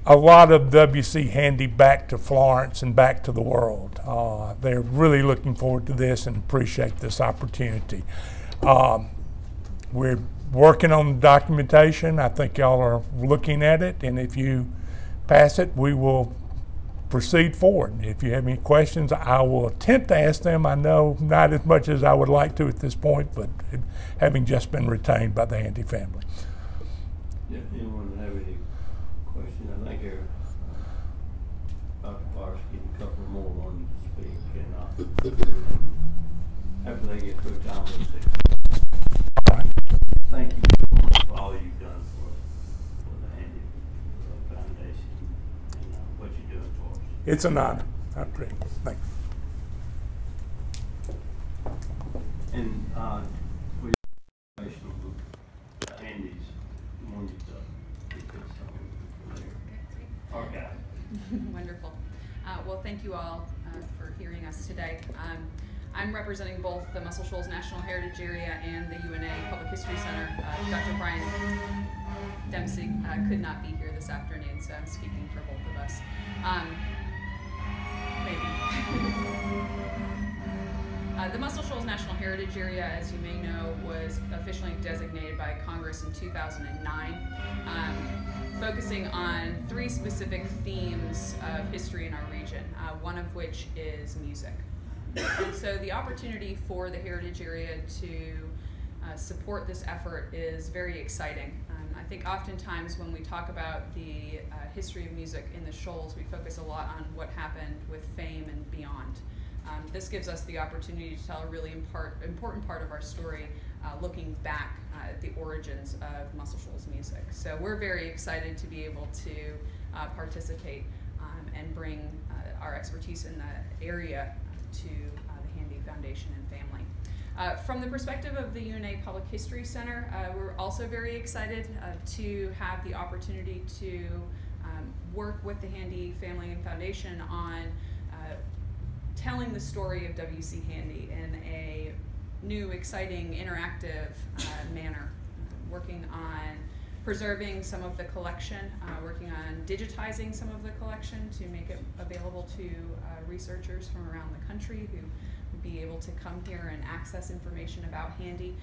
a lot of WC Handy back to Florence and back to the world. They're really looking forward to this and appreciate this opportunity. We're working on the documentation. I think y'all are looking at it, and if you pass it, we will proceed forward. If you have any questions, I will attempt to ask them. I know not as much as I would like to at this point, but having just been retained by the Handy family. Yeah, anyone have any questions? I think Dr. Barske and a couple more wanted to speak, and after they get through time, we'll see. All right. Thank you for all you've done for the Handy Foundation and what you're doing for us. It's an honor. I appreciate it. Thank you. And for your information on the Handy's, wanted to get this from there. Okay. Wonderful. Well, thank you all for hearing us today. I'm representing both the Muscle Shoals National Heritage Area and the UNA Public History Center. Dr. Brian Dempsey could not be here this afternoon, so I'm speaking for both of us. The Muscle Shoals National Heritage Area, as you may know, was officially designated by Congress in 2009, focusing on 3 specific themes of history in our region, one of which is music. And so the opportunity for the Heritage Area to support this effort is very exciting. I think oftentimes when we talk about the history of music in the Shoals, we focus a lot on what happened with fame and beyond. This gives us the opportunity to tell a really important part of our story, looking back at the origins of Muscle Shoals music. So we're very excited to be able to participate and bring our expertise in the area to the Handy Foundation and family. From the perspective of the UNA Public History Center, we're also very excited to have the opportunity to work with the Handy family and foundation on telling the story of WC Handy in a new, exciting, interactive manner, working on preserving some of the collection, working on digitizing some of the collection to make it available to researchers from around the country who would be able to come here and access information about Handy,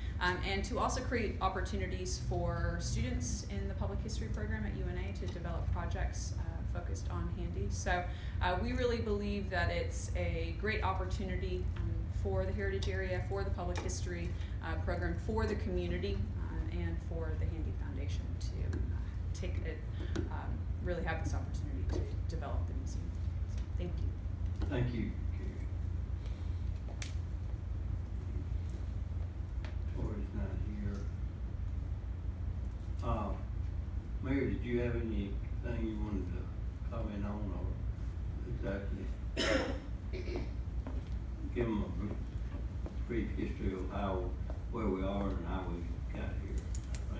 and to also create opportunities for students in the public history program at UNA to develop projects focused on Handy. So we really believe that it's a great opportunity for the Heritage Area, for the public history program, for the community, and for the Handy Foundation to take it, really have this opportunity to develop the museum. So, thank you. Thank you, Carrie. Tori's not here. Mayor, did you have anything you wanted to comment on, or exactly give them a brief history of where we are and how we got here?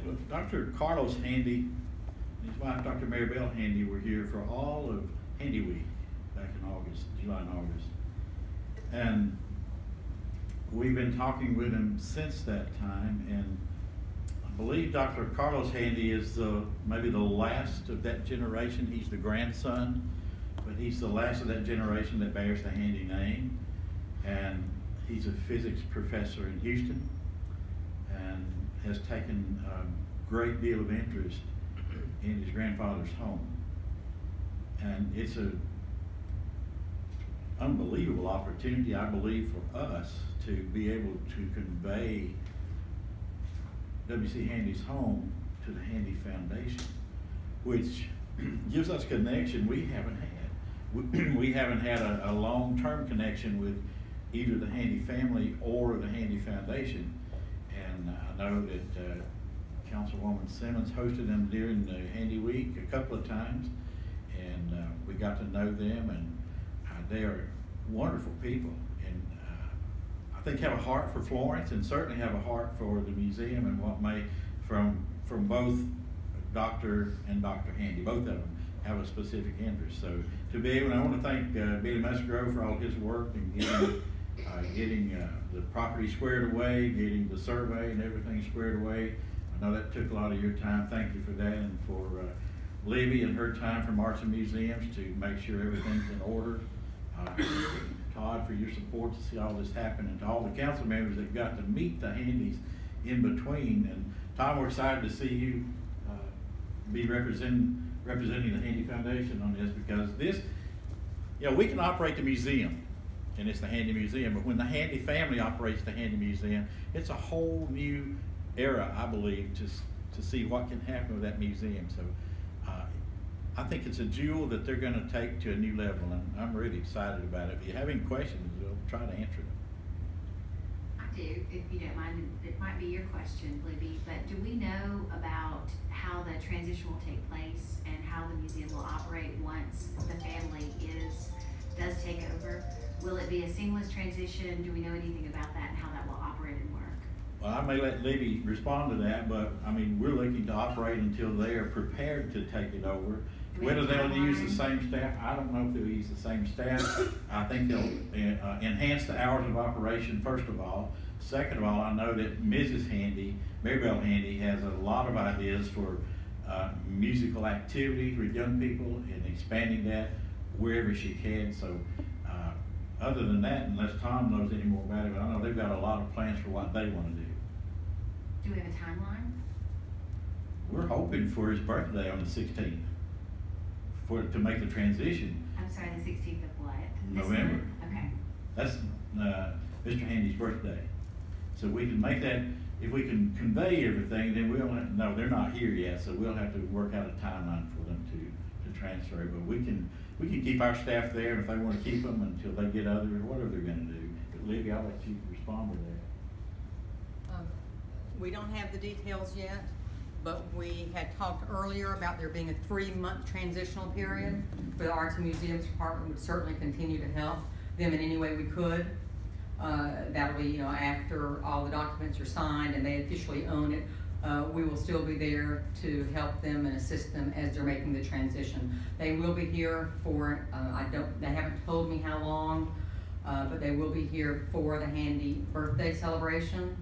Well, Dr. Carlos Handy and his wife, Dr. Maribel Handy, were here for all of Handy Week back in August, July and August. And we've been talking with him since that time, and I believe Dr. Carlos Handy is maybe the last of that generation. He's the grandson, but he's the last of that generation that bears the Handy name. And he's a physics professor in Houston and has taken a great deal of interest in his grandfather's home. And it's an unbelievable opportunity, I believe, for us to be able to convey WC Handy's home to the Handy Foundation, which gives us a connection we haven't had. We haven't had a long-term connection with either the Handy family or the Handy Foundation. And I know that Councilwoman Simmons hosted them during the Handy Week a couple of times, and we got to know them, and they are wonderful people, and I think have a heart for Florence, and certainly have a heart for the museum and what may, from both Dr. and Dr. Handy, both of them have a specific interest. So to be able, and I want to thank Billy Musgrove for all his work and getting the property squared away, getting the survey and everything squared away. I know that took a lot of your time. Thank you for that, and for Libby and her time from Arts and Museums to make sure everything's in order. Todd, for your support to see all this happen, and to all the council members that got to meet the Handys in between. And Tom, we're excited to see you be representing the Handy Foundation on this, because this, you know, we can operate the museum, and it's the Handy Museum, but when the Handy family operates the Handy Museum, it's a whole new era, I believe, to see what can happen with that museum. So I think it's a jewel that they're going to take to a new level, and I'm really excited about it. If you have any questions, we'll try to answer them. I do, if you don't mind. It might be your question, Libby, but do we know about how the transition will take place and how the museum will operate once the family does take over? Will it be a seamless transition? Do we know anything about that and how that will operate and work? Well, I may let Libby respond to that, but I mean, we're looking to operate until they are prepared to take it over. Whether they'll use the same staff, I don't know if they'll use the same staff. I think they'll enhance the hours of operation, first of all. Second of all, I know that Mrs. Handy, Maribel Handy, has a lot of ideas for musical activities with young people and expanding that wherever she can. So other than that, unless Tom knows any more about it, I know they've got a lot of plans for what they want to do. Do we have a timeline? We're hoping for his birthday on the 16th. To make the transition. I'm sorry, the 16th of what? November. Okay. That's Mr. Handy's birthday. So we can make that, if we can convey everything, then we'll have, no, they're not here yet, so we'll have to work out a timeline for them to transfer. But we can keep our staff there, and if they want to keep them until they get others, or whatever they're going to do. But Libby, I'll let you respond to that. We don't have the details yet, but we had talked earlier about there being a 3-month transitional period for the Arts and Museums Department. Would certainly continue to help them in any way we could. That'll be, you know, after all the documents are signed and they officially own it. We will still be there to help them and assist them as they're making the transition. They will be here for, they haven't told me how long, but they will be here for the Handy birthday celebration.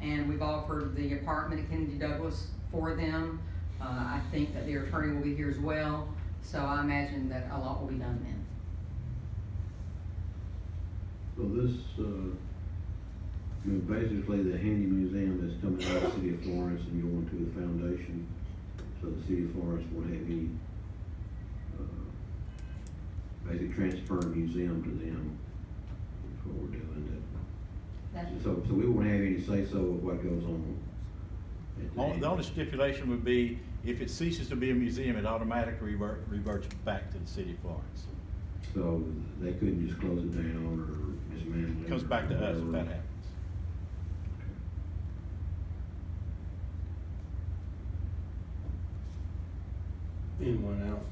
And we've offered the apartment at Kennedy Douglas for them. I think that their attorney will be here as well. So I imagine that a lot will be done then. So this, basically the Handy Museum is coming out of the city of Florence and going to the foundation. So the city of Florence won't have any basic transfer museum to them. That's what we're doing. So we won't have any say-so of what goes on. The only stipulation would be if it ceases to be a museum, it automatically reverts back to the city of Florence. So they couldn't just close it down or dismantle it? It comes back to us if that happens. Anyone else?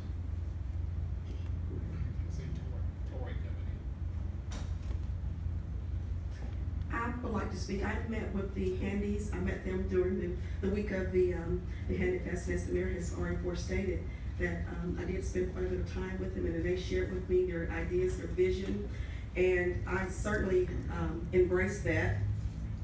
I would like to speak. I met with the Handys. I met them during the week of the Handy Fest, and as the mayor has already forestated, that I did spend quite a bit of time with them, and they shared with me their ideas, their vision, and I certainly embrace that,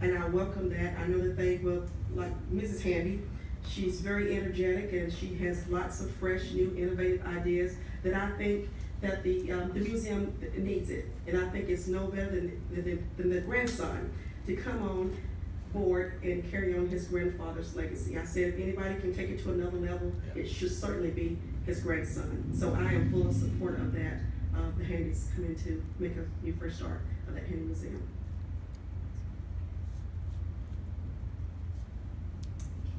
and I welcome that. I know that they will, like Mrs. Handy, she's very energetic, and she has lots of fresh, new, innovative ideas that I think that the museum needs it, and I think it's no better than the grandson to come on board and carry on his grandfather's legacy. I said if anybody can take it to another level, it should certainly be his grandson. So I am full of support of that, the Handys coming to make a new fresh start of that Handy Museum.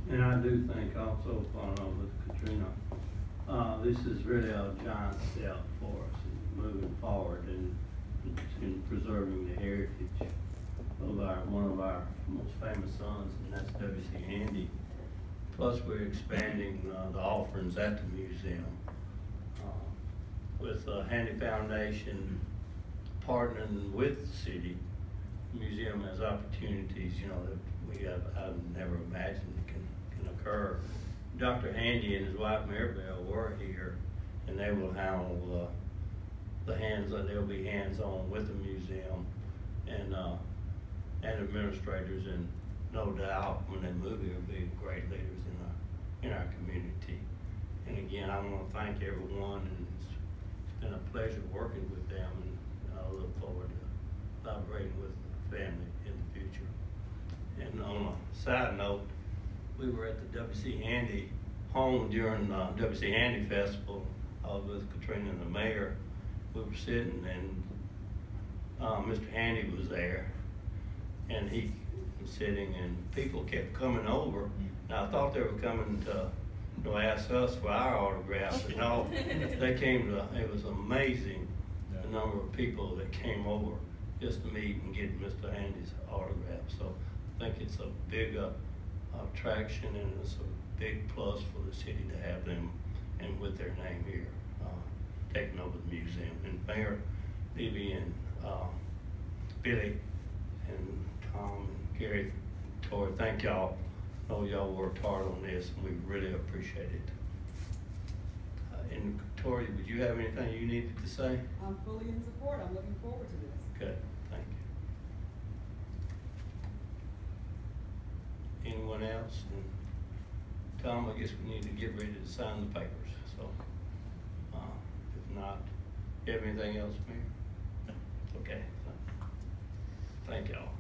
And I do think also, following up with Katrina, this is really a giant step for us in moving forward and in preserving the heritage of one of our most famous sons, and that's WC Handy. Plus, we're expanding the offerings at the museum with the Handy Foundation partnering with the city. The museum has opportunities, you know, that I've never imagined can occur. Dr. Handy and his wife Maribel were here, and they will handle they'll be hands-on with the museum and administrators, and no doubt when they move here will be great leaders in our community. And again, I want to thank everyone, and it's been a pleasure working with them, and I look forward to collaborating with the family in the future. And on a side note, we were at the WC Handy home during WC Handy Festival. I was with Katrina and the mayor. We were sitting, and Mr. Handy was there, and he was sitting, and people kept coming over. And I thought they were coming to ask us for our autographs. You know, they came to. It was amazing the number of people that came over just to meet and get Mr. Handy's autograph. So I think it's a big attraction, and it's a big plus for the city to have them and with their name here taking over the museum. And Mayor Libby and Billy and Tom and Gary, Tori, thank y'all. I know y'all worked hard on this, and we really appreciate it. And Tori, would you have anything you needed to say? I'm fully in support. I'm looking forward to this. Good, thank you. Anyone else? And Tom, I guess we need to get ready to sign the papers. So, if not, you have anything else, Mayor? Okay. Thank y'all.